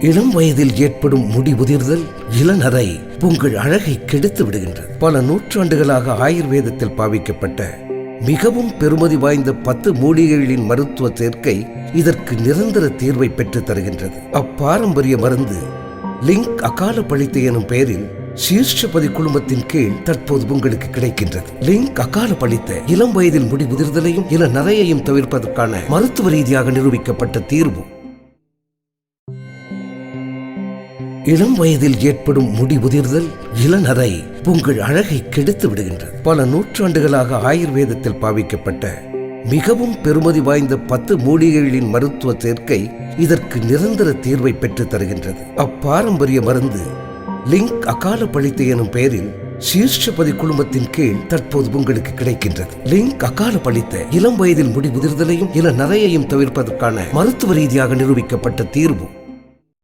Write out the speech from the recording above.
இளம் வயதில் ஏற்படும் முடி உதிர்தல் இளநரை உங்கள் அழகை கெடுத்து விடுகின்றது. பல நூற்றாண்டுகளாக ஆயுர்வேதத்தில் பாவிக்கப்பட்ட மிகவும் பெருமதி வாய்ந்த 10 மூலிகைகளின் மருத்துவ சேர்க்கை இதற்கு நிரந்தர தீர்வை பெற்று தருகின்றது. அப்பாரம்பரிய மருந்து லிங்க் அகால பழித்து எனும் பெயரில் சீர்ஷபதி குழுமத்தின் கீழ் தற்போது உங்களுக்கு கிடைக்கின்றது. லிங்க் அகால பழித்த இளம் வயதில் முடி உதிர்தலையும் இள நரையையும் தவிர்ப்பதற்கான மருத்துவ ரீதியாக நிரூபிக்கப்பட்ட தீர்வு. இளம் வயதில் ஏற்படும் முடி உதிர்தல் இளநரை உங்கள் அழகை கெடுத்து விடுகின்றது. பல நூற்றாண்டுகளாக ஆயுர்வேதத்தில் பாவிக்கப்பட்ட மிகவும் பெருமதி வாய்ந்த 10 மூலிகைகளின் மருத்துவ சேர்க்கை இதற்கு நிரந்தர தீர்வை பெற்று தருகின்றது. அப்பாரம்பரிய மருந்து லிங்க் அகால பழித்து எனும் பெயரில் சீர்ஷபதி குழுமத்தின் கீழ் தற்போது உங்களுக்கு கிடைக்கின்றது. லிங்க் அகால பழித்த இளம் வயதில் முடி உதிர்தலையும் இள நரையையும் தவிர்ப்பதற்கான மருத்துவ ரீதியாக நிரூபிக்கப்பட்ட தீர்வு.